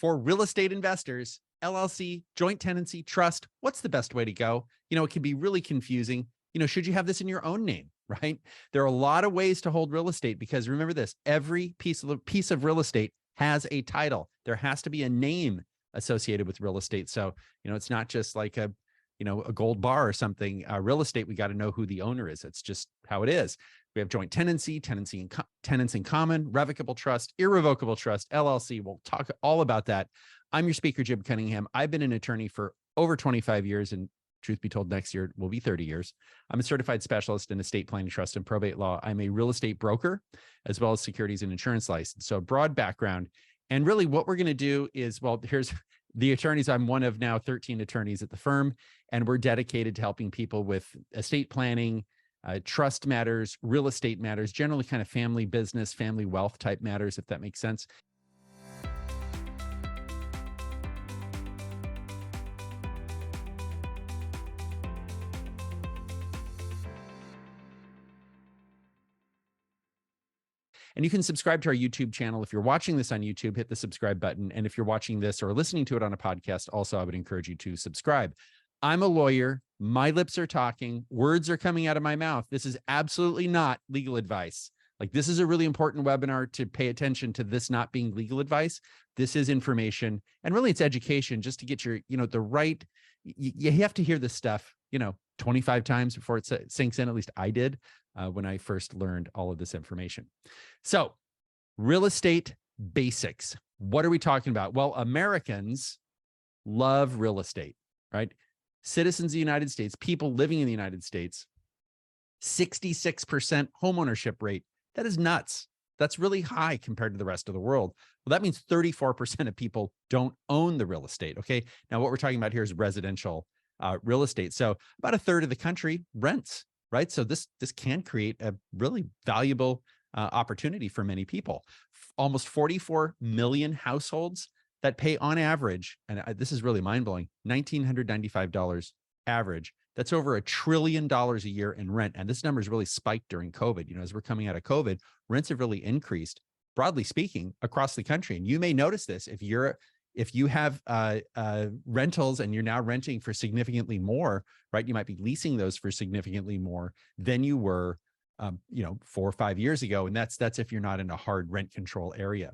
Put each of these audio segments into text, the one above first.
for real estate investors, LLC, joint tenancy, trust, what's the best way to go? It can be really confusing. Should you have this in your own name, right? There are a lot of ways to hold real estate because remember this, every piece of real estate has a title. There has to be a name associated with real estate. So, it's not just like a gold bar or something. Real estate, we got to know who the owner is. It's just how it is. We have joint tenancy, tenants in common, revocable trust, irrevocable trust, LLC. We'll talk all about that. I'm your speaker, Jim Cunningham. I've been an attorney for over 25 years, and truth be told, next year will be 30 years. I'm a certified specialist in estate planning, trust, and probate law. I'm a real estate broker, as well as securities and insurance license. So a broad background. And really what we're going to do is, well, here's the attorneys. I'm one of now 13 attorneys at the firm, and we're dedicated to helping people with estate planning, trust matters, real estate matters, generally kind of family business, family wealth type matters, if that makes sense. And you can subscribe to our YouTube channel. If you're watching this on YouTube, hit the subscribe button. And if you're watching this or listening to it on a podcast, also, I would encourage you to subscribe. I'm a lawyer. My lips are talking. Words are coming out of my mouth. This is absolutely not legal advice. Like, this is a really important webinar to pay attention to this not being legal advice. This is information. And really, it's education just to get your, the right, you have to hear this stuff, 25 times before it sinks in. At least I did when I first learned all of this information. So, real estate basics. What are we talking about? Well, Americans love real estate, right? Citizens of the United States, people living in the United States, 66% homeownership rate. That is nuts. That's really high compared to the rest of the world. Well, that means 34% of people don't own the real estate. Okay. Now, what we're talking about here is residential real estate. So about a third of the country rents, right? So this can create a really valuable opportunity for many people. Almost 44 million households that pay on average, and this is really mind-blowing, $1,995 average. That's over $1 trillion a year in rent. And this number has really spiked during COVID. As we're coming out of COVID, rents have really increased, broadly speaking, across the country. And you may notice this if you have rentals and you're now renting for significantly more, right? You might be leasing those for significantly more than you were, 4 or 5 years ago. And that's if you're not in a hard rent control area.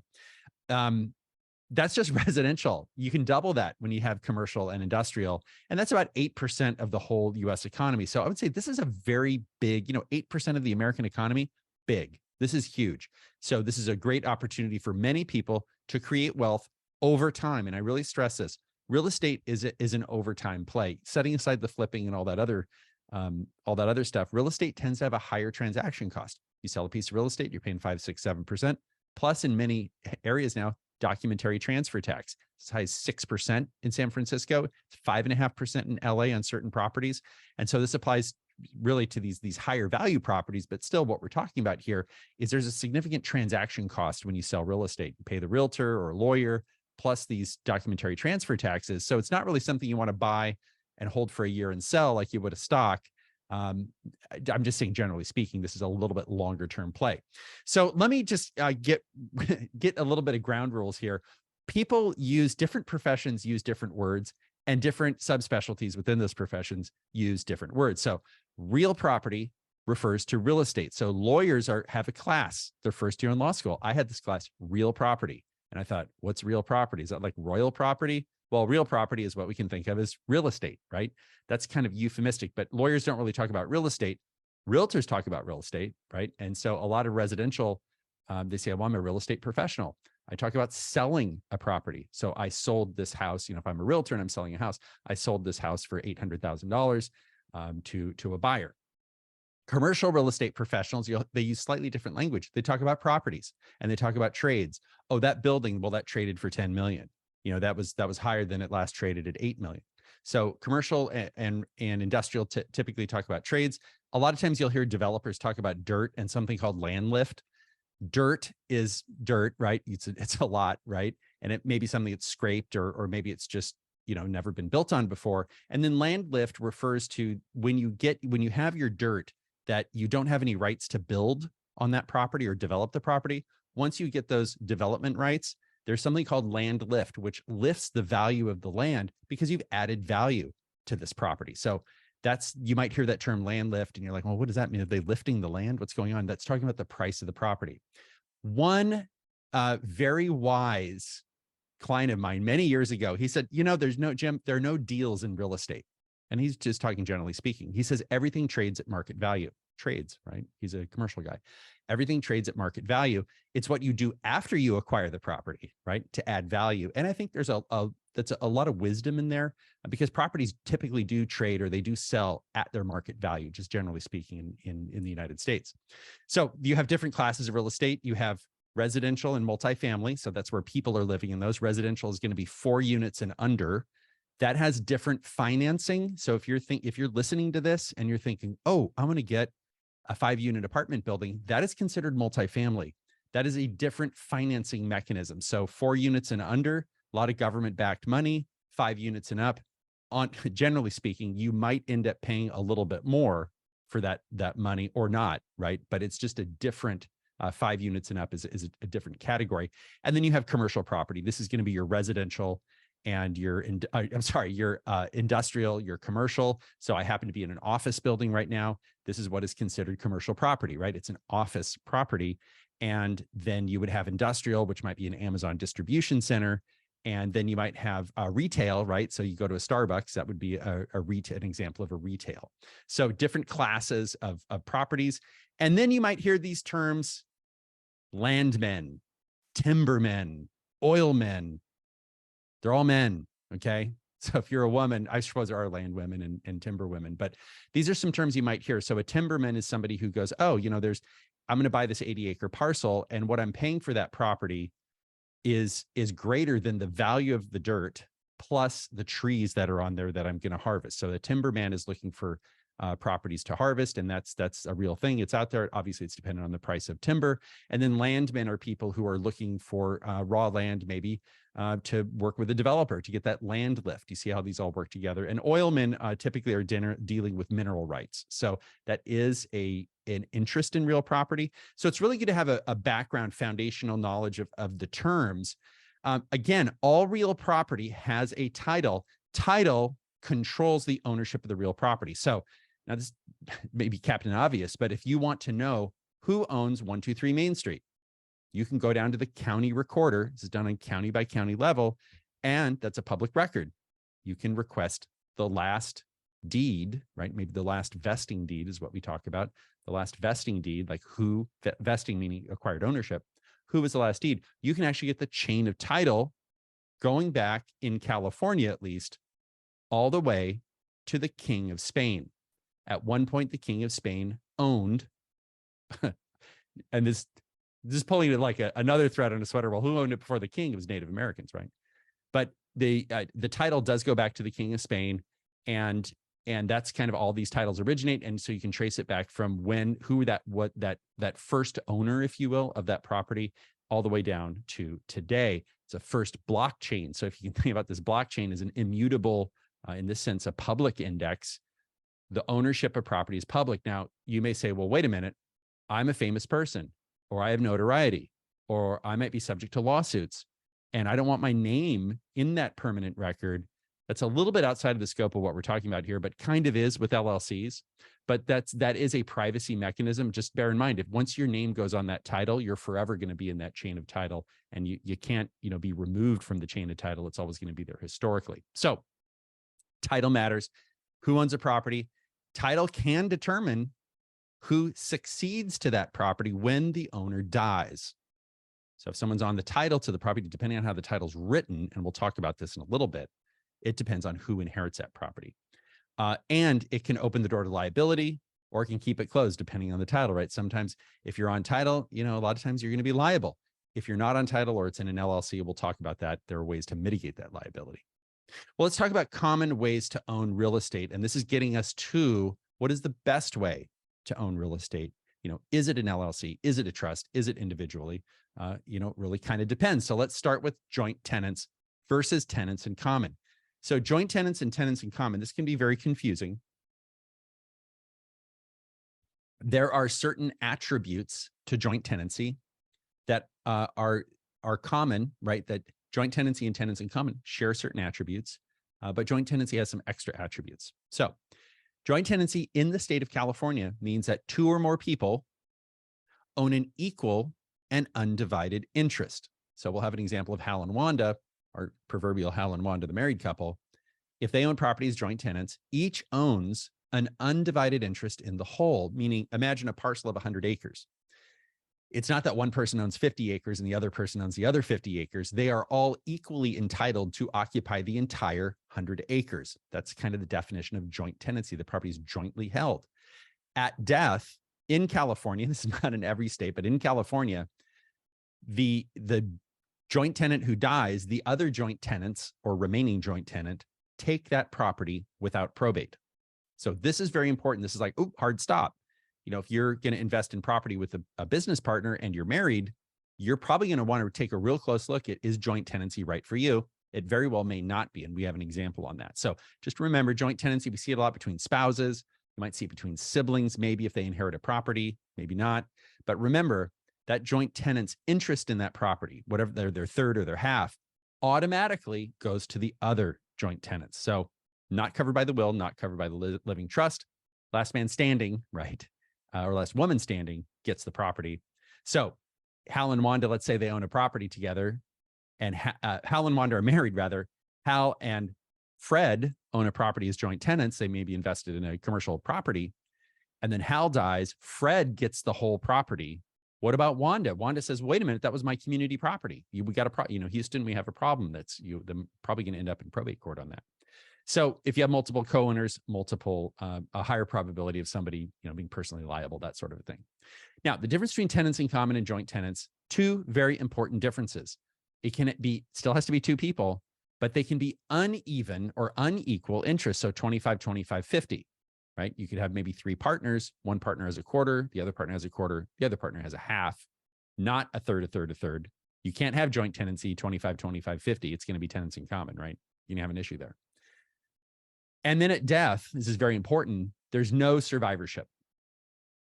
That's just residential. You can double that when you have commercial and industrial. And that's about 8% of the whole US economy. So I would say this is a very big, 8% of the American economy, big. This is huge. So this is a great opportunity for many people to create wealth over time. And I really stress this. Real estate is an overtime play. Setting aside the flipping and all that other stuff, real estate tends to have a higher transaction cost. You sell a piece of real estate, you're paying 5, 6, 7%. Plus, in many areas now, documentary transfer tax. It's as high as 6% in San Francisco. It's 5.5% in LA on certain properties. And so this applies really to these higher value properties, but still what we're talking about here is there's a significant transaction cost when you sell real estate. You pay the realtor or lawyer, plus these documentary transfer taxes. So it's not really something you want to buy and hold for a year and sell like you would a stock. I'm just saying, generally speaking, this is a little bit longer term play. So let me just get a little bit of ground rules here. Different professions use different words, and different subspecialties within those professions use different words. So real property refers to real estate. So lawyers have a class, their first year in law school. I had this class, real property. And I thought, what's real property? Is that like royal property? Well, real property is what we can think of as real estate, right? That's kind of euphemistic, but lawyers don't really talk about real estate. Realtors talk about real estate, right? And so a lot of residential, they say, well, I'm a real estate professional. I talk about selling a property. So I sold this house, if I'm a realtor and I'm selling a house, I sold this house for $800,000 to a buyer. Commercial real estate professionals, they use slightly different language. They talk about properties and they talk about trades. Oh, that building, well, that traded for 10 million. That was higher than it last traded at 8 million. So commercial and industrial typically talk about trades. A lot of times you'll hear developers talk about dirt and something called land lift. Dirt is dirt, right? It's a lot, right? And it may be something that's scraped or maybe it's just, never been built on before. And then land lift refers to when you have your dirt that you don't have any rights to build on that property or develop the property. Once you get those development rights, There's something called land lift, which lifts the value of the land because you've added value to this property. So you might hear that term land lift and you're like, well, what does that mean? Are they lifting the land? What's going on? That's talking about the price of the property. One very wise client of mine many years ago, he said, Jim, there are no deals in real estate. And he's just talking generally speaking. He says everything trades at market value. Trades, right? He's a commercial guy. Everything trades at market value. It's what you do after you acquire the property, right? To add value. And I think there's that's a lot of wisdom in there, because properties typically do trade, or they do sell at their market value, just generally speaking in the United States. So you have different classes of real estate. You have residential and multifamily. So that's where people are living in those. Residential is going to be 4 units and under. That has different financing. So if you're listening to this and you're thinking, oh, I'm going to get a 5-unit apartment building, that is considered multifamily. That is a different financing mechanism. So 4 units and under, a lot of government-backed money. 5 units and up, generally speaking, you might end up paying a little bit more for that money or not, right? But it's just a different 5 units and up is a different category. And then you have commercial property. This is going to be your residential and your industrial, your commercial. So I happen to be in an office building right now. This is what is considered commercial property, right? It's an office property. And then you would have industrial, which might be an Amazon distribution center. And then you might have retail, right? So you go to a Starbucks, that would be an example of a retail. So different classes of properties. And then you might hear these terms: landmen, timbermen, oilmen. They're all men, okay? So if you're a woman, I suppose there are land women and timber women, but these are some terms you might hear. So a timberman is somebody who goes, oh, I'm going to buy this 80-acre parcel, and what I'm paying for that property is greater than the value of the dirt plus the trees that are on there that I'm going to harvest. So the timberman is looking for properties to harvest, and that's a real thing. It's out there. Obviously, it's dependent on the price of timber. And then landmen are people who are looking for raw land, maybe to work with a developer to get that land lift. You see how these all work together. And oilmen typically are dealing with mineral rights. So that is an interest in real property. So it's really good to have a background, foundational knowledge of the terms. Again, all real property has a title. Title controls the ownership of the real property. So now this may be Captain Obvious, but if you want to know who owns 123 Main Street, you can go down to the county recorder. This is done on county by county level, and that's a public record. You can request the last deed, right? Maybe the last vesting deed is what we talk about. The last vesting deed, like who, vesting meaning acquired ownership. Who was the last deed? You can actually get the chain of title going back, in California at least, all the way to the King of Spain. At one point, the King of Spain owned, and this is pulling it like another thread on a sweater. Well, who owned it before the king? It was Native Americans, right? But the title does go back to the King of Spain, and that's kind of all these titles originate. And so you can trace it back from that first owner, if you will, of that property, all the way down to today. It's a first blockchain. So if you can think about this, blockchain is an immutable, in this sense, a public index. The ownership of property is public. Now, you may say, well, wait a minute, I'm a famous person, or I have notoriety, or I might be subject to lawsuits, and I don't want my name in that permanent record. That's a little bit outside of the scope of what we're talking about here, but kind of is with LLCs. But that is a privacy mechanism. Just bear in mind, if once your name goes on that title, you're forever going to be in that chain of title, and you can't be removed from the chain of title. It's always going to be there historically. So title matters. Who owns a property? Title can determine who succeeds to that property when the owner dies. So if someone's on the title to the property, depending on how the title's written, and we'll talk about this in a little bit, it depends on who inherits that property. And it can open the door to liability, or it can keep it closed depending on the title, right? Sometimes if you're on title, a lot of times you're going to be liable. If you're not on title or it's in an LLC, we'll talk about that. There are ways to mitigate that liability. Well, let's talk about common ways to own real estate. And this is getting us to what is the best way to own real estate. Is it an LLC? Is it a trust? Is it individually? Really kind of depends. So let's start with joint tenants versus tenants in common. So joint tenants and tenants in common, this can be very confusing. There are certain attributes to joint tenancy that are are common, right? That joint tenancy and tenants in common share certain attributes, but joint tenancy has some extra attributes. So joint tenancy in the state of California means that 2 or more people own an equal and undivided interest. So we'll have an example of Hal and Wanda, our proverbial Hal and Wanda, the married couple. If they own property as joint tenants, each owns an undivided interest in the whole, meaning imagine a parcel of 100 acres. It's not that one person owns 50 acres and the other person owns the other 50 acres. They are all equally entitled to occupy the entire 100 acres. That's kind of the definition of joint tenancy. The property is jointly held. At death in California, this is not in every state, but in California, the joint tenant who dies, the other joint tenants or remaining joint tenant take that property without probate. So this is very important. This is like, oh, hard stop. You know, if you're going to invest in property with a business partner and you're married, you're probably going to want to take a real close look at, is joint tenancy right for you? It very well may not be. And we have an example on that. So just remember, joint tenancy, we see it a lot between spouses. You might see it between siblings, maybe if they inherit a property, maybe not. But remember that joint tenant's interest in that property, whatever their third or their half, automatically goes to the other joint tenants. So not covered by the will, not covered by the living trust. Last man standing, right? Or last woman standing gets the property. So Hal and Wanda, let's say they own a property together, and Hal and Wanda are married, rather. Hal and Fred own a property as joint tenants. They may be invested in a commercial property. And then Hal dies. Fred gets the whole property. What about Wanda? Wanda says, wait a minute, that was my community property. We got Houston, we have a problem. That's them probably going to end up in probate court on that. So if you have multiple co-owners, a higher probability of somebody, being personally liable, that sort of a thing. Now, the difference between tenants in common and joint tenants, 2 very important differences. Still has to be 2 people, but they can be uneven or unequal interests. So 25, 25, 50, right? You could have maybe 3 partners. One partner has a quarter, the other partner has a quarter, the other partner has a half, not a third, a third, a third. You can't have joint tenancy 25, 25, 50. It's going to be tenants in common, right? You're going to have an issue there. And then at death, this is very important, there's no survivorship.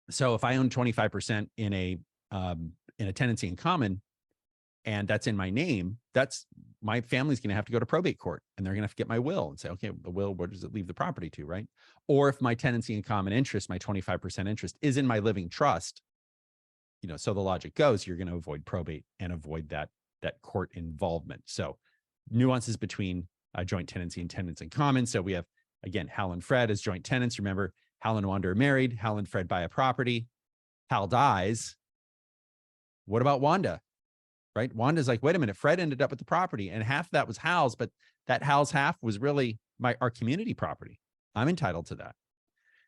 So if I own 25% in a tenancy in common, and that's in my name, my family's going to have to go to probate court, and they're going to have to get my will and say, okay, the will, where does it leave the property to, right? Or if my tenancy in common interest, my 25% interest is in my living trust, so the logic goes, you're going to avoid probate and avoid that court involvement. So nuances between joint tenancy and tenants in common. So we have, again, Hal and Fred as joint tenants. Remember, Hal and Wanda are married. Hal and Fred buy a property. Hal dies. What about Wanda? Right? Wanda's like, wait a minute, Fred ended up with the property, and half of that was Hal's, but that Hal's half was really our community property. I'm entitled to that.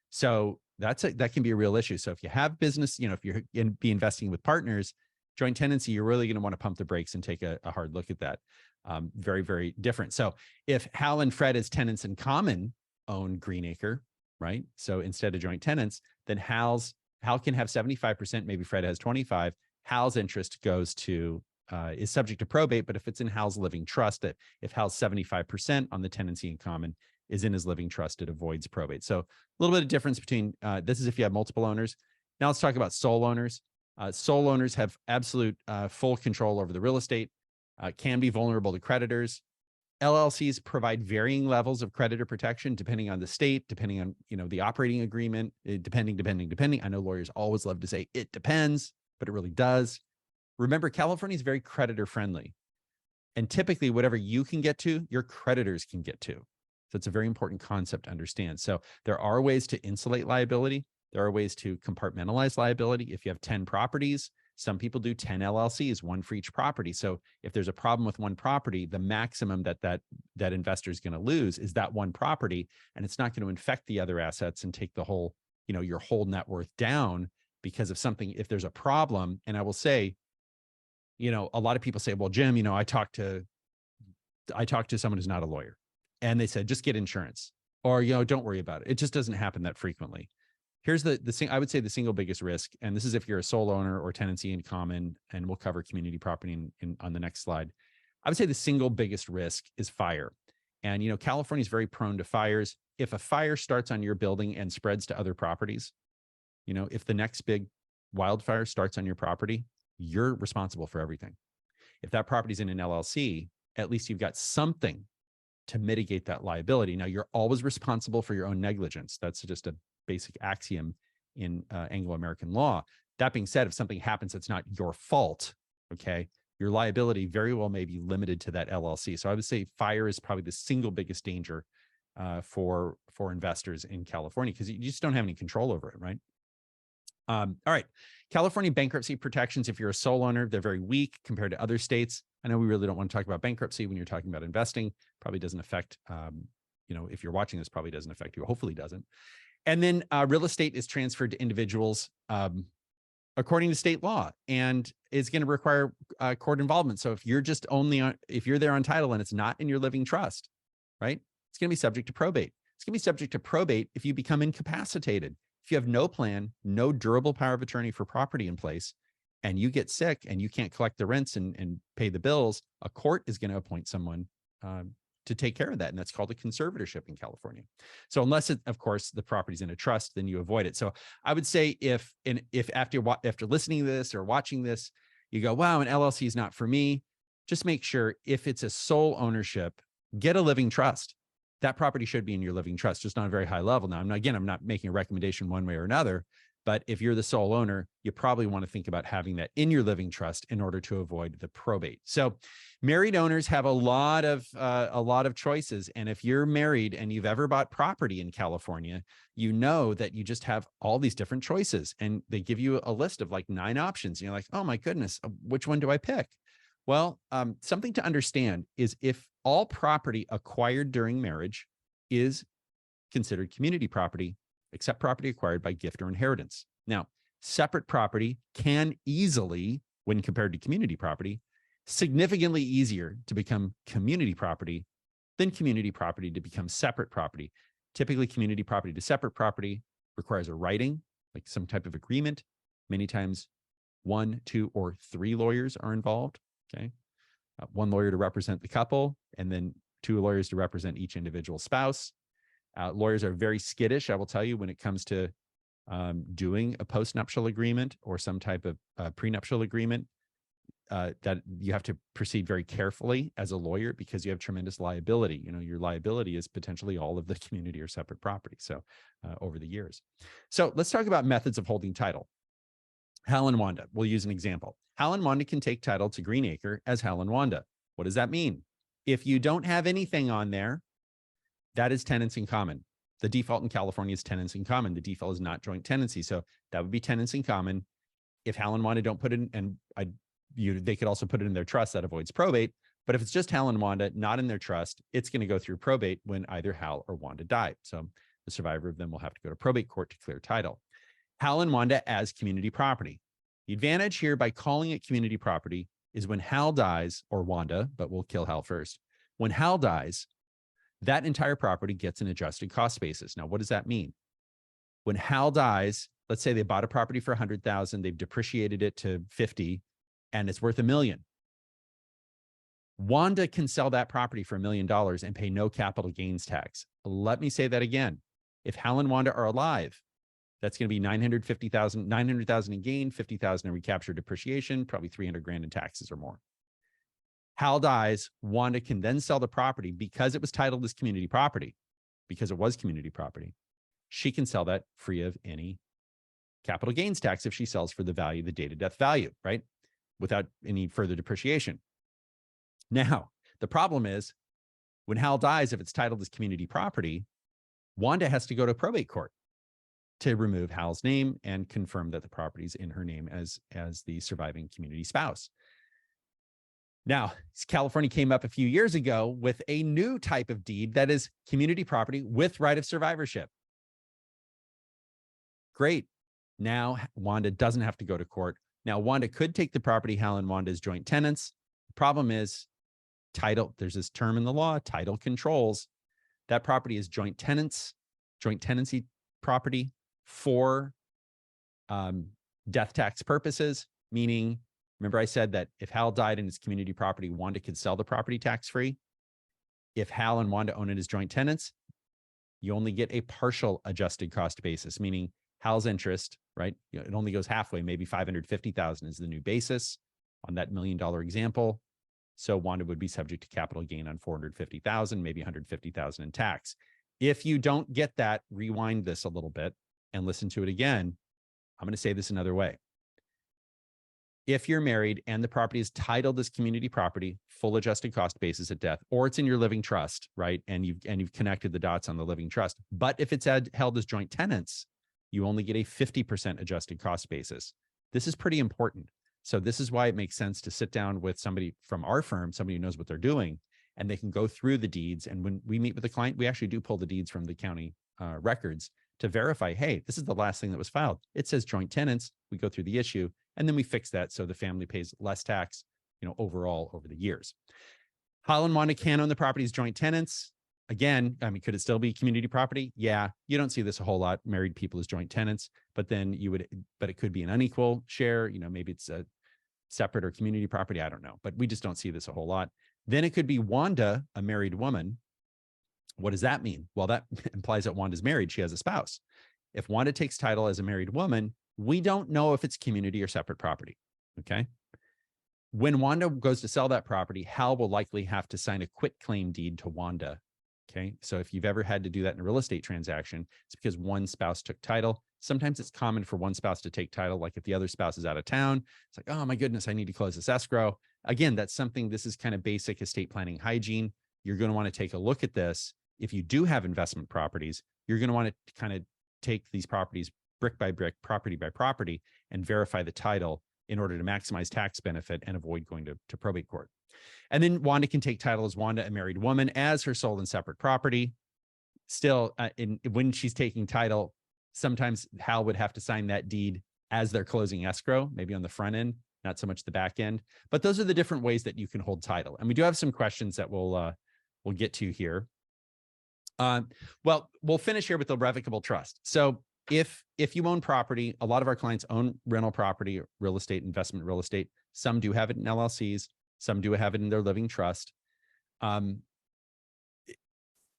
So that can be a real issue. So if you have business, if you're going to be investing with partners, joint tenancy, you're really going to want to pump the brakes and take a hard look at that. Very, very different. So if Hal and Fred as tenants in common own Greenacre, right? So instead of joint tenants, then Hal can have 75%, maybe Fred has 25. Hal's interest is subject to probate, but if it's in Hal's living trust, that if Hal's 75% on the tenancy in common is in his living trust, it avoids probate. So a little bit of difference between, this is if you have multiple owners. Now let's talk about sole owners. Sole owners have absolute full control over the real estate, can be vulnerable to creditors. LLCs provide varying levels of creditor protection depending on the state, depending on the operating agreement, depending. I know lawyers always love to say it depends, but it really does. Remember, California is very creditor friendly, and typically whatever you can get to, your creditors can get to. So it's a very important concept to understand. So there are ways to insulate liability. There are ways to compartmentalize liability. If you have 10 properties, some people do 10 LLCs, 1 for each property. So if there's a problem with one property, the maximum that investor is going to lose is that one property, and it's not going to infect the other assets and take the whole, your whole net worth down because of something. If there's a problem, and I will say, a lot of people say, well, Jim, I talked to someone who's not a lawyer, and they said, just get insurance, or, don't worry about it. It just doesn't happen that frequently. Here's the thing. I would say the single biggest risk, and this is if you're a sole owner or tenancy in common, and we'll cover community property on the next slide. I would say the single biggest risk is fire. And, California is very prone to fires. If a fire starts on your building and spreads to other properties, if the next big wildfire starts on your property, you're responsible for everything. If that property's in an LLC, at least you've got something to mitigate that liability. Now, you're always responsible for your own negligence. That's just a basic axiom in Anglo-American law. That being said, if something happens that's not your fault, okay, your liability very well may be limited to that LLC. So I would say fire is probably the single biggest danger for investors in California, because you just don't have any control over it, right? All right, California bankruptcy protections. If you're a sole owner, they're very weak compared to other states. I know we really don't want to talk about bankruptcy when you're talking about investing. Probably doesn't affect, if you're watching this, probably doesn't affect you. Hopefully doesn't. And then real estate is transferred to individuals according to state law, and is going to require court involvement. So if you're just if you're there on title and it's not in your living trust, right? It's going to be subject to probate. It's going to be subject to probate if you become incapacitated. If you have no plan, no durable power of attorney for property in place, and you get sick and you can't collect the rents and pay the bills, a court is going to appoint someone to take care of that. And that's called a conservatorship in California. So unless, of course, the property's in a trust, then you avoid it. So I would say if after listening to this or watching this, you go, wow, an LLC is not for me, just make sure if it's a sole ownership, get a living trust. That property should be in your living trust, just on a very high level. Now, I'm not making a recommendation one way or another, but if you're the sole owner, you probably want to think about having that in your living trust in order to avoid the probate. So married owners have a lot of choices. And if you're married and you've ever bought property in California, you know that you just have all these different choices, and they give you a list of like 9 options. And you're like, oh my goodness, which one do I pick? Well, something to understand is if all property acquired during marriage is considered community property, except property acquired by gift or inheritance. Now, separate property can easily, when compared to community property, significantly easier to become community property than community property to become separate property. Typically, community property to separate property requires a writing, like some type of agreement. Many times, 1, 2, or 3 lawyers are involved. Okay, 1 lawyer to represent the couple, and then 2 lawyers to represent each individual spouse. Lawyers are very skittish, I will tell you, when it comes to doing a postnuptial agreement or some type of prenuptial agreement. That you have to proceed very carefully as a lawyer, because you have tremendous liability. You know, your liability is potentially all of the community or separate property. So over the years. So let's talk about methods of holding title. Hal and Wanda, we'll use an example. Hal and Wanda can take title to Green Acre as Hal and Wanda. What does that mean? If you don't have anything on there, that is tenants in common. The default in California is tenants in common. The default is not joint tenancy. So that would be tenants in common. If Hal and Wanda don't put it in, and they could also put it in their trust, that avoids probate. But if it's just Hal and Wanda, not in their trust, it's going to go through probate when either Hal or Wanda die. So the survivor of them will have to go to probate court to clear title. Hal and Wanda as community property. The advantage here by calling it community property is when Hal dies, or Wanda, but we'll kill Hal first. When Hal dies, that entire property gets an adjusted cost basis. Now, what does that mean? When Hal dies, let's say they bought a property for $100,000, they've depreciated it to 50, and it's worth $1 million. Wanda can sell that property for $1 million and pay no capital gains tax. Let me say that again. If Hal and Wanda are alive, that's going to be $900,000 in gain, $50,000 in recapture depreciation, probably $300,000 in taxes or more. Hal dies, Wanda can then sell the property because it was titled as community property, because it was community property. She can sell that free of any capital gains tax if she sells for the value, the date of death value, right? Without any further depreciation. Now, the problem is when Hal dies, if it's titled as community property, Wanda has to go to probate court to remove Hal's name and confirm that the property is in her name as the surviving community spouse. Now, California came up a few years ago with a new type of deed that is community property with right of survivorship. Great. Now, Wanda doesn't have to go to court. Now, Wanda could take the property, Hal and Wanda as joint tenants. The problem is title. There's this term in the law, title controls. That property is joint tenancy property for death tax purposes, meaning, remember I said that if Hal died in his community property, Wanda could sell the property tax-free. If Hal and Wanda own it as joint tenants, you only get a partial adjusted cost basis, meaning Hal's interest, right? It only goes halfway, maybe $550,000 is the new basis on that $1 million example. So Wanda would be subject to capital gain on 450,000, maybe 150,000 in tax. If you don't get that, rewind this a little bit and listen to it again. I'm going to say this another way. If you're married and the property is titled as community property, full adjusted cost basis at death, or it's in your living trust, right? And you've connected the dots on the living trust. But if it's held as joint tenants, you only get a 50% adjusted cost basis. This is pretty important. So this is why it makes sense to sit down with somebody from our firm, somebody who knows what they're doing, and they can go through the deeds. And when we meet with the client, we actually do pull the deeds from the county records to verify, hey, this is the last thing that was filed. It says joint tenants. We go through the issue, and then we fix that so the family pays less tax, overall over the years. Hal and Wanda can own the property as joint tenants. Again, I mean, could it still be community property? Yeah, you don't see this a whole lot, married people as joint tenants, but it could be an unequal share. Maybe it's a separate or community property. I don't know, but we just don't see this a whole lot. Then it could be Wanda, a married woman. What does that mean? Well, that implies that Wanda's married. She has a spouse. If Wanda takes title as a married woman, we don't know if it's community or separate property, okay? When Wanda goes to sell that property, Hal will likely have to sign a quitclaim deed to Wanda, okay? So if you've ever had to do that in a real estate transaction, it's because one spouse took title. Sometimes it's common for one spouse to take title, like if the other spouse is out of town, it's like, oh my goodness, I need to close this escrow. Again, this is kind of basic estate planning hygiene. You're going to want to take a look at this. If you do have investment properties, you're going to want to kind of take these properties brick by brick, property by property, and verify the title in order to maximize tax benefit and avoid going to probate court. And then Wanda can take title as Wanda, a married woman, as her sole and separate property. Still, when she's taking title, sometimes Hal would have to sign that deed as their closing escrow, maybe on the front end, not so much the back end. But those are the different ways that you can hold title. And we do have some questions that we'll get to here. Well, we'll finish here with the revocable trust. So if you own property, a lot of our clients own rental property, real estate, investment real estate. Some do have it in LLCs. Some do have it in their living trust.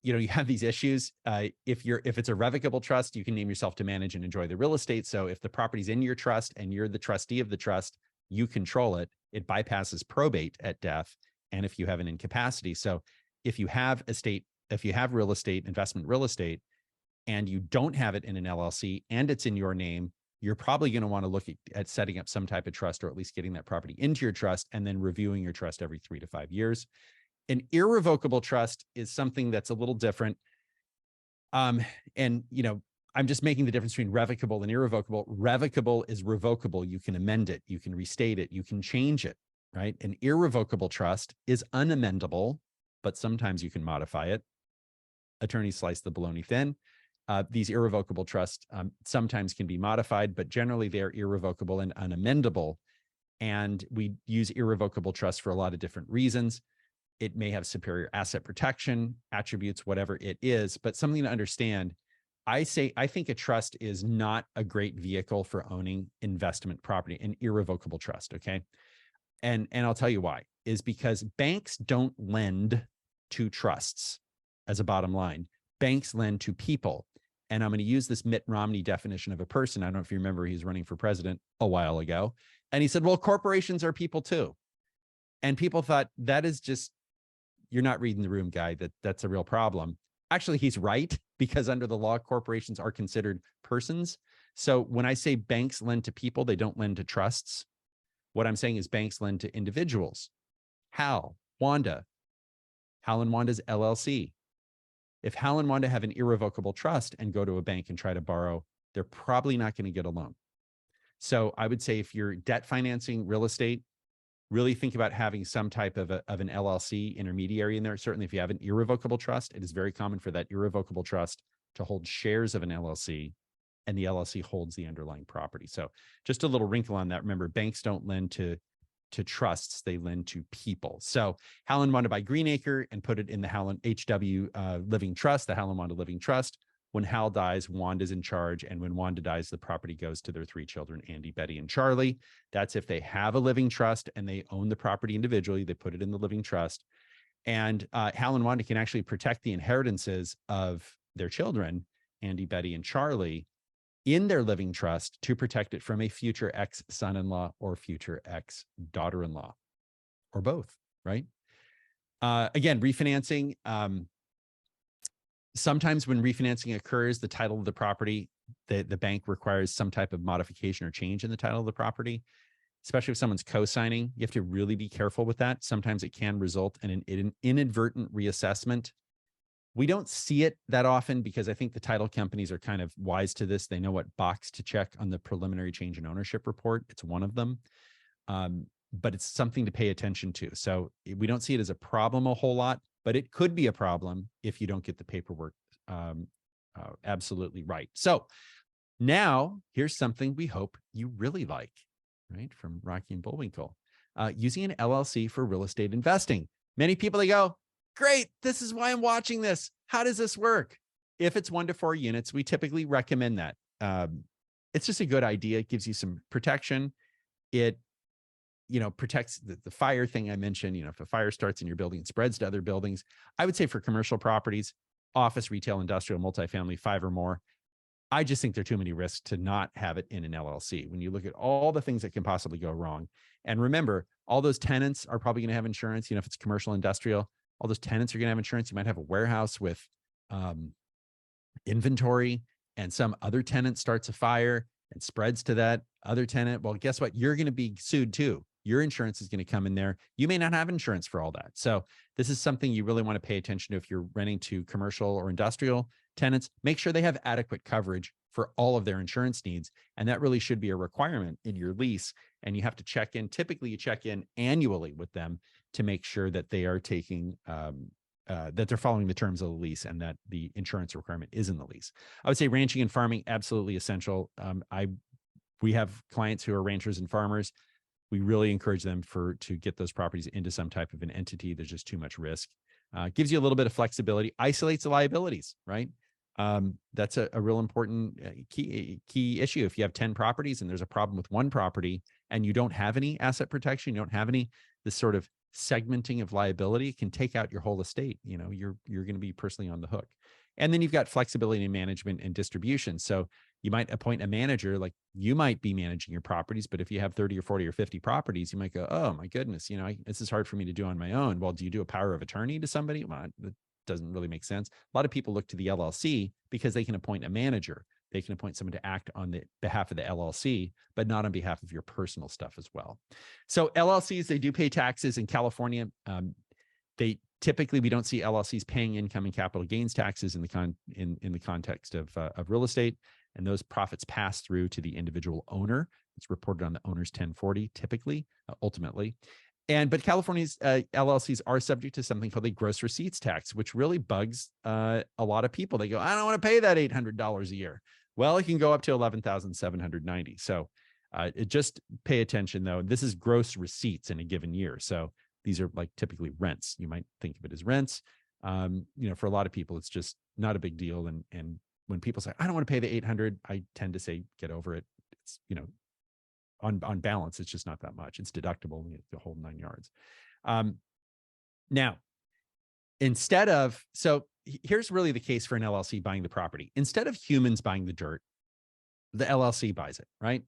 You have these issues. If it's a revocable trust, you can name yourself to manage and enjoy the real estate. So if the property's in your trust and you're the trustee of the trust, you control it. It bypasses probate at death. And if you have an incapacity, so if you have real estate, investment real estate, and you don't have it in an LLC and it's in your name, you're probably going to want to look at setting up some type of trust, or at least getting that property into your trust and then reviewing your trust every 3 to 5 years. An irrevocable trust is something that's a little different. I'm just making the difference between revocable and irrevocable. Revocable is revocable. You can amend it. You can restate it. You can change it, right? An irrevocable trust is unamendable, but sometimes you can modify it. Attorneys slice the bologna thin. These irrevocable trusts sometimes can be modified, but generally they are irrevocable and unamendable. And we use irrevocable trusts for a lot of different reasons. It may have superior asset protection attributes, whatever it is, but something to understand. I think a trust is not a great vehicle for owning investment property, an irrevocable trust, okay? And I'll tell you why, is because banks don't lend to trusts as a bottom line. Banks lend to people. And I'm going to use this Mitt Romney definition of a person. I don't know if you remember, he's running for president a while ago. And he said, well, corporations are people too. And people thought, that is just, you're not reading the room, guy, that's a real problem. Actually, he's right, because under the law, corporations are considered persons. So when I say banks lend to people, they don't lend to trusts. What I'm saying is banks lend to individuals. Hal, Wanda, Hal and Wanda's LLC. If Hal and Wanda have an irrevocable trust and go to a bank and try to borrow, they're probably not going to get a loan. So I would say if you're debt financing real estate, really think about having some type of an LLC intermediary in there. Certainly if you have an irrevocable trust, it is very common for that irrevocable trust to hold shares of an LLC, and the LLC holds the underlying property. So just a little wrinkle on that. Remember, banks don't lend to trusts, they lend to people. So Hal and Wanda buy Greenacre and put it in the Hal and HW Living Trust, the Hal and Wanda Living Trust. When Hal dies, Wanda's in charge. And when Wanda dies, the property goes to their 3 children, Andy, Betty, and Charlie. That's if they have a living trust and they own the property individually, they put it in the living trust. And Hal and Wanda can actually protect the inheritances of their children, Andy, Betty, and Charlie, in their living trust to protect it from a future ex-son-in-law or future ex-daughter-in-law, or both. right? Again, refinancing. Sometimes when refinancing occurs, the title of the property, the bank requires some type of modification or change in the title of the property, especially if someone's co-signing. You have to really be careful with that. Sometimes it can result in an inadvertent reassessment. We don't see it that often because I think the title companies are kind of wise to this. They know what box to check on the preliminary change in ownership report. It's one of them. But it's something to pay attention to. So we don't see it as a problem a whole lot, but it could be a problem if you don't get the paperwork absolutely right. So now here's something we hope you really like, right? From Rocky and Bullwinkle, using an LLC for real estate investing. Many people, they go, great, this is why I'm watching this. How does this work? If it's 1 to 4 units, we typically recommend that. It's just a good idea. It gives you some protection. It protects the fire thing I mentioned. If a fire starts in your building and spreads to other buildings, I would say for commercial properties, office, retail, industrial, multifamily, 5 or more, I just think there are too many risks to not have it in an LLC. When you look at all the things that can possibly go wrong, and remember, all those tenants are probably going to have insurance. If it's commercial, industrial, all those tenants are going to have insurance. You might have a warehouse with inventory, and some other tenant starts a fire and spreads to that other tenant. Well, guess what? You're going to be sued too. Your insurance is going to come in there. You may not have insurance for all that. So this is something you really want to pay attention to if you're renting to commercial or industrial tenants. Make sure they have adequate coverage for all of their insurance needs. And that really should be a requirement in your lease. And you have to check in. Typically, you check in annually with them to make sure that they are taking that they're following the terms of the lease and that the insurance requirement is in the lease. I would say ranching and farming, absolutely essential. We have clients who are ranchers and farmers. We really encourage them to get those properties into some type of an entity. There's just too much risk. Gives you a little bit of flexibility, isolates the liabilities, right? That's a real important key issue. If you have 10 properties and there's a problem with one property and you don't have any asset protection, you don't have any this sort of segmenting of liability, it can take out your whole estate. You're going to be personally on the hook. And then you've got flexibility in management and distribution. So you might appoint a manager, like you might be managing your properties, but if you have 30 or 40 or 50 properties, you might go, oh my goodness, this is hard for me to do on my own. Well, do you do a power of attorney to somebody? Well, that doesn't really make sense. A lot of people look to the LLC because they can appoint a manager. They can appoint someone to act on the behalf of the LLC, but not on behalf of your personal stuff as well. So LLCs, they do pay taxes in California. We don't see LLCs paying income and capital gains taxes in the context of real estate, and those profits pass through to the individual owner. It's reported on the owner's 1040, typically, ultimately. But California's LLCs are subject to something called a gross receipts tax, which really bugs a lot of people. They go, I don't want to pay that $800 a year. Well, it can go up to $11,790. So just pay attention, though. This is gross receipts in a given year. So these are like typically rents. You might think of it as rents. For a lot of people, it's just not a big deal. And when people say, I don't want to pay the $800, I tend to say, get over it. It's, on balance, it's just not that much. It's deductible, the whole 9 yards. Now, here's really the case for an LLC buying the property. Instead of humans buying the dirt, the LLC buys it, right?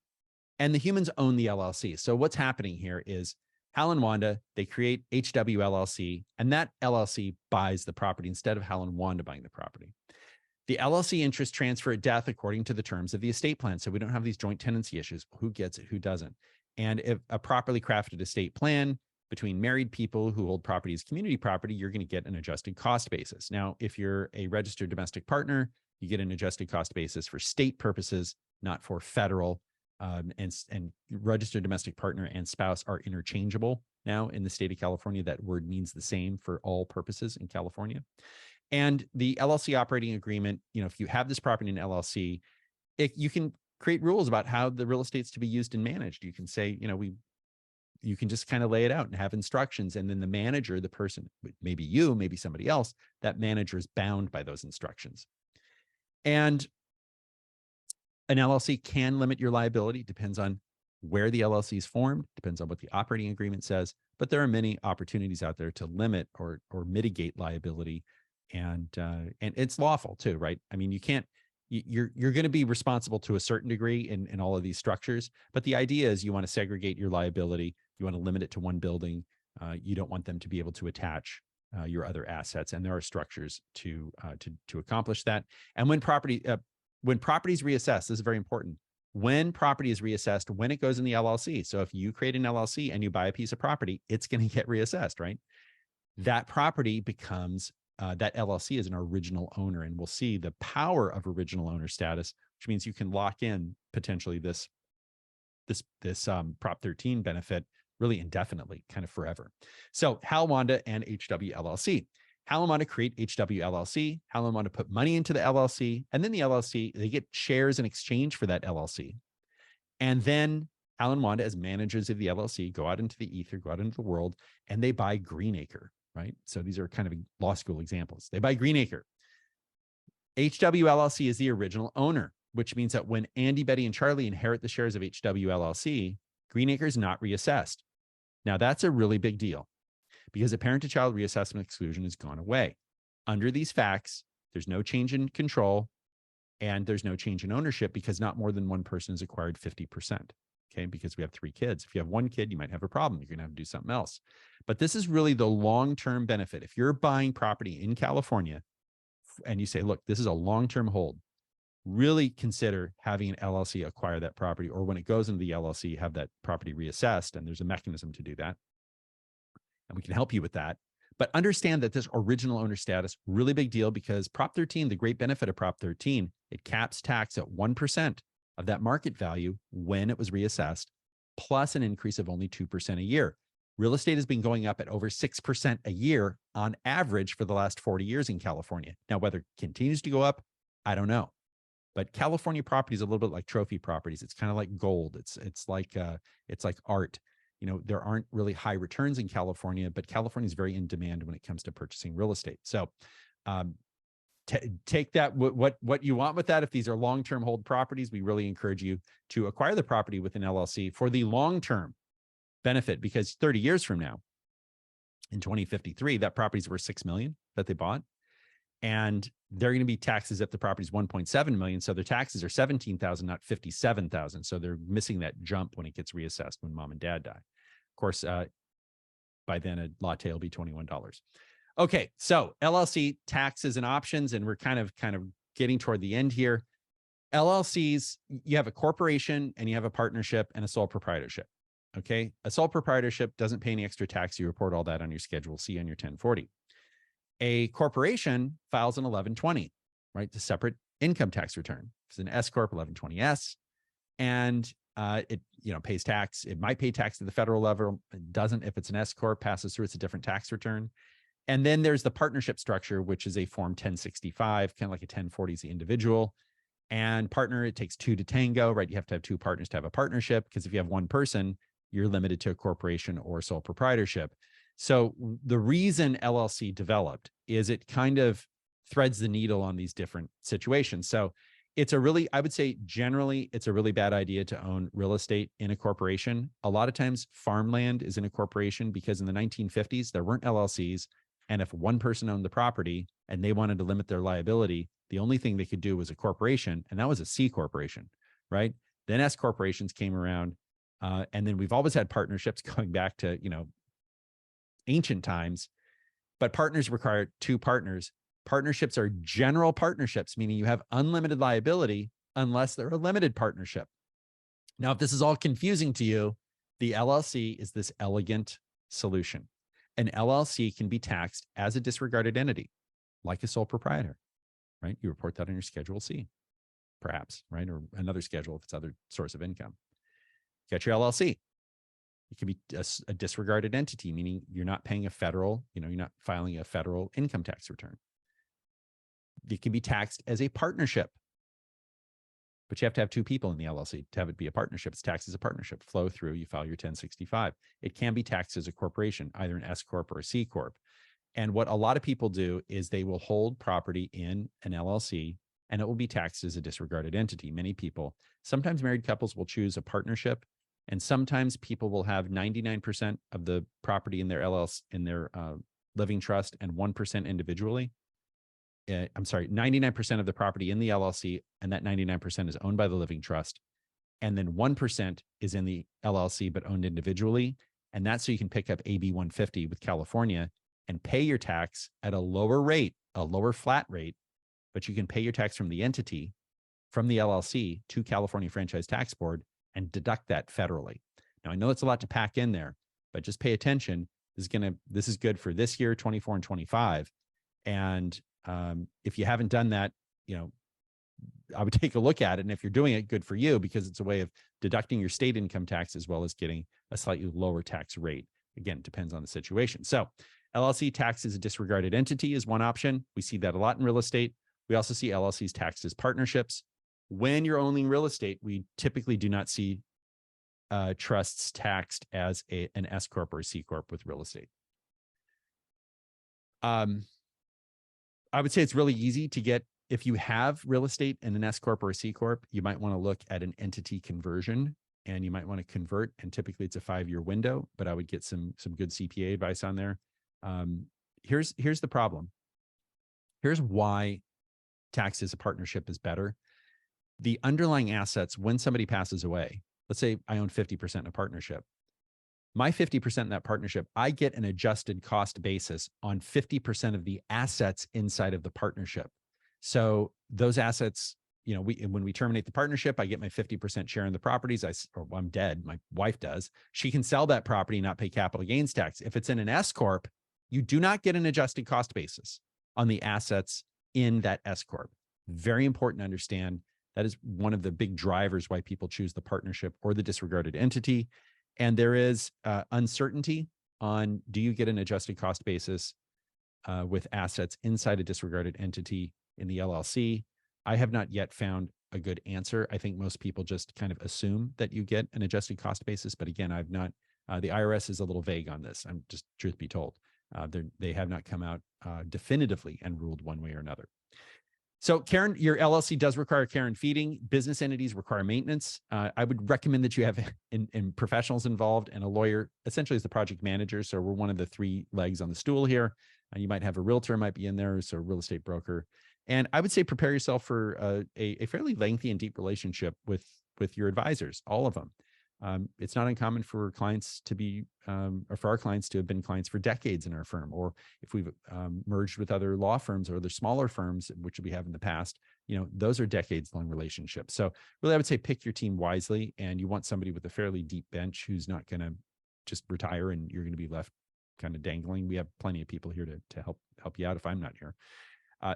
And the humans own the LLC. So what's happening here is Hal and Wanda, they create HW LLC, and that LLC buys the property instead of Hal and Wanda buying the property. The LLC interests transfer at death according to the terms of the estate plan. So we don't have these joint tenancy issues. Who gets it? Who doesn't? And if a properly crafted estate plan between married people who hold property as community property, you're going to get an adjusted cost basis. Now, if you're a registered domestic partner, you get an adjusted cost basis for state purposes, not for federal. And registered domestic partner and spouse are interchangeable now in the state of California. That word means the same for all purposes in California. And the LLC operating agreement, if you have this property in LLC, you can create rules about how the real estate's to be used and managed. You can say, you can just kind of lay it out and have instructions. And then the manager, the person, maybe you, maybe somebody else, that manager is bound by those instructions. And an LLC can limit your liability, depends on where the LLC is formed, depends on what the operating agreement says, but there are many opportunities out there to limit or mitigate liability. And it's lawful too, right? I mean, you're going to be responsible to a certain degree in all of these structures, but the idea is you want to segregate your liability. You want to limit it to one building. You don't want them to be able to attach your other assets, and there are structures to accomplish that. And when property is reassessed, this is very important. When property is reassessed, when it goes in the LLC. So if you create an LLC and you buy a piece of property, it's going to get reassessed, right? That property becomes that LLC is an original owner, and we'll see the power of original owner status, which means you can lock in potentially this Prop 13 benefit really indefinitely, kind of forever. So Hal, Wanda, and HW LLC. Hal and Wanda create HW LLC. Hal and Wanda put money into the LLC, and then the LLC, they get shares in exchange for that LLC. And then Hal and Wanda, as managers of the LLC, go out into the ether, go out into the world, and they buy Greenacre, right? So these are kind of law school examples. They buy Greenacre. HW LLC is the original owner, which means that when Andy, Betty, and Charlie inherit the shares of HW LLC, Greenacre is not reassessed. Now, that's a really big deal because a parent-to-child reassessment exclusion has gone away. Under these facts, there's no change in control and there's no change in ownership because not more than one person has acquired 50%, okay? Because we have 3 kids. If you have 1 kid, you might have a problem. You're going to have to do something else. But this is really the long-term benefit. If you're buying property in California and you say, look, this is a long-term hold, really consider having an LLC acquire that property, or when it goes into the LLC, have that property reassessed, and there's a mechanism to do that. And we can help you with that. But understand that this original owner status, really big deal, because Prop 13, the great benefit of Prop 13, it caps tax at 1% of that market value when it was reassessed, plus an increase of only 2% a year. Real estate has been going up at over 6% a year on average for the last 40 years in California. Now, whether it continues to go up, I don't know. But California property is a little bit like trophy properties. It's kind of like gold. It's like art. You know, there aren't really high returns in California, but California is very in demand when it comes to purchasing real estate. So take that what you want with that. If these are long-term hold properties, we really encourage you to acquire the property with an LLC for the long-term benefit, because 30 years from now, in 2053, that property's worth $6 million that they bought. And they're going to be taxes if the property is 1.7 million. So their taxes are 17,000, not 57,000. So they're missing that jump when it gets reassessed when mom and dad die. Of course, by then a latte will be $21. Okay, so LLC taxes and options, and we're kind of getting toward the end here. LLCs, you have a corporation and you have a partnership and a sole proprietorship. Okay, a sole proprietorship doesn't pay any extra tax. You report all that on your Schedule C on your 1040. A corporation files an 1120, right? The separate income tax return. It's an S corp 1120S, and it pays tax. It might pay tax to the federal level. It doesn't if it's an S corp, passes through. It's a different tax return. And then there's the partnership structure, which is a Form 1065, kind of like a 1040 is the individual. And partner, it takes 2 to tango, right? You have to have 2 partners to have a partnership, because if you have 1 person, you're limited to a corporation or sole proprietorship. So the reason LLC developed is it kind of threads the needle on these different situations. So it's a really, I would say generally, it's a really bad idea to own real estate in a corporation. A lot of times farmland is in a corporation because in the 1950s, there weren't LLCs. And if 1 person owned the property and they wanted to limit their liability, the only thing they could do was a corporation, and that was a C corporation, right? Then S corporations came around. And then we've always had partnerships going back to, ancient times, but partners require 2 partners. Partnerships are general partnerships, meaning you have unlimited liability unless they're a limited partnership. Now, if this is all confusing to you, the LLC is this elegant solution. An LLC can be taxed as a disregarded entity, like a sole proprietor, right? You report that on your Schedule C, perhaps, right? Or another schedule if it's other source of income. You got your LLC. It can be a disregarded entity, meaning you're not paying a federal, you're not filing a federal income tax return. It can be taxed as a partnership, but you have to have 2 people in the LLC to have it be a partnership. It's taxed as a partnership. Flow through, you file your 1065. It can be taxed as a corporation, either an S corp or a C corp. And what a lot of people do is they will hold property in an LLC and it will be taxed as a disregarded entity. Many people, sometimes married couples, will choose a partnership. And sometimes people will have 99% of the property in their LLC, in their living trust, and 1% individually. 99% of the property in the LLC, and that 99% is owned by the living trust. And then 1% is in the LLC, but owned individually. And that's so you can pick up AB 150 with California and pay your tax at a lower rate, a lower flat rate, but you can pay your tax from the entity, from the LLC to California Franchise Tax Board and deduct that federally. Now, I know it's a lot to pack in there, but just pay attention. This is good for this year, 24 and 25. And if you haven't done that, I would take a look at it. And if you're doing it, good for you, because it's a way of deducting your state income tax as well as getting a slightly lower tax rate. Again, it depends on the situation. So LLC tax as a disregarded entity is one option. We see that a lot in real estate. We also see LLCs taxed as partnerships. When you're owning real estate, we typically do not see trusts taxed as an S Corp or a C Corp with real estate. I would say it's really easy to get, if you have real estate in an S Corp or a C Corp, you might want to look at an entity conversion, and you might want to convert. And typically it's a 5-year window, but I would get some good CPA advice on there. Here's the problem. Here's why tax as a partnership is better. The underlying assets, when somebody passes away, let's say I own 50% in a partnership. My 50% in that partnership, I get an adjusted cost basis on 50% of the assets inside of the partnership. So those assets, when we terminate the partnership, I get my 50% share in the properties. I'm dead. My wife does. She can sell that property and not pay capital gains tax. If it's in an S Corp, you do not get an adjusted cost basis on the assets in that S Corp. Very important to understand. That is one of the big drivers why people choose the partnership or the disregarded entity. And there is uncertainty on, do you get an adjusted cost basis with assets inside a disregarded entity in the LLC? I have not yet found a good answer. I think most people just kind of assume that you get an adjusted cost basis. But again, I've not, the IRS is a little vague on this. I'm just, truth be told, they have not come out definitively and ruled one way or another. So Karen, your LLC does require care and feeding. Business entities require maintenance. I would recommend that you have in professionals involved, and a lawyer essentially as the project manager. So we're one of the 3 legs on the stool here. You might have a realtor might be in there, so a real estate broker. And I would say prepare yourself for a fairly lengthy and deep relationship with your advisors, all of them. It's not uncommon for clients to be, or for our clients to have been clients for decades in our firm, or if we've merged with other law firms or other smaller firms, which we have in the past, those are decades-long relationships. So really, I would say pick your team wisely, and you want somebody with a fairly deep bench who's not going to just retire and you're going to be left kind of dangling. We have plenty of people here to help you out if I'm not here.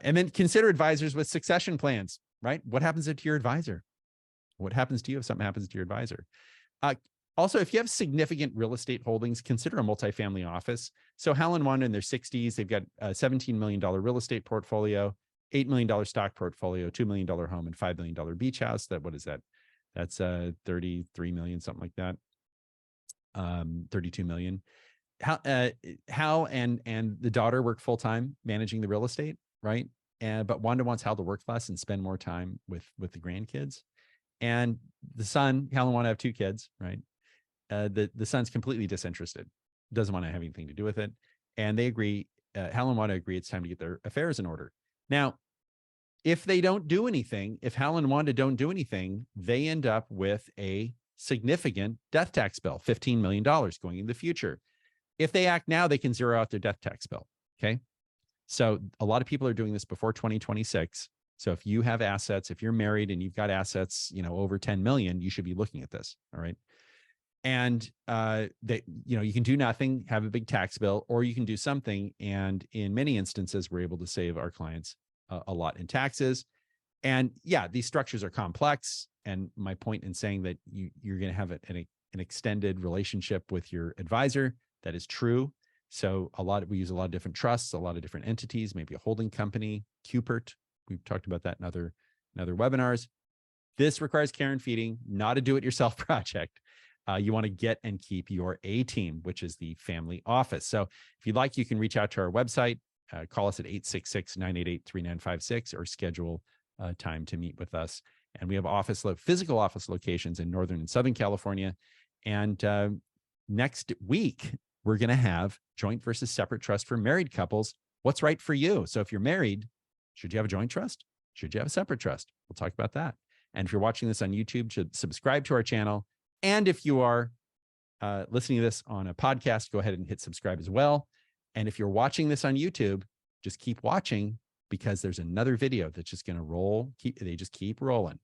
And then consider advisors with succession plans, right? What happens to your advisor? What happens to you if something happens to your advisor? Also, if you have significant real estate holdings, consider a multifamily office. So Hal and Wanda in their 60s, they've got a $17 million real estate portfolio, $8 million stock portfolio, $2 million home, and $5 million beach house. What is that? That's 33 million, something like that. 32 million. Hal and the daughter work full-time managing the real estate, right? But Wanda wants Hal to work less and spend more time with the grandkids. And the son, Hal and Wanda have 2 kids, right? The son's completely disinterested, doesn't want to have anything to do with it. And they agree, Hal and Wanda agree it's time to get their affairs in order. Now, if they don't do anything, if Hal and Wanda don't do anything, they end up with a significant death tax bill, $15 million going in the future. If they act now, they can zero out their death tax bill, okay? So a lot of people are doing this before 2026. So if you have assets, if you're married and you've got assets, over 10 million, you should be looking at this. All right. And you can do nothing, have a big tax bill, or you can do something. And in many instances, we're able to save our clients a lot in taxes. And yeah, these structures are complex. And my point in saying that you're going to have an extended relationship with your advisor, that is true. So we use a lot of different trusts, a lot of different entities, maybe a holding company, Cupert. We've talked about that in other webinars. This requires care and feeding, not a do-it-yourself project. You want to get and keep your A team, which is the family office. So if you'd like, you can reach out to our website, call us at 866-988-3956, or schedule time to meet with us. And we have physical office locations in Northern and Southern California. And next week, we're going to have joint versus separate trust for married couples. What's right for you? So if you're married, should you have a joint trust? Should you have a separate trust? We'll talk about that. And if you're watching this on YouTube, should subscribe to our channel. And if you are listening to this on a podcast, go ahead and hit subscribe as well. And if you're watching this on YouTube, just keep watching, because there's another video that's just going to roll. They just keep rolling.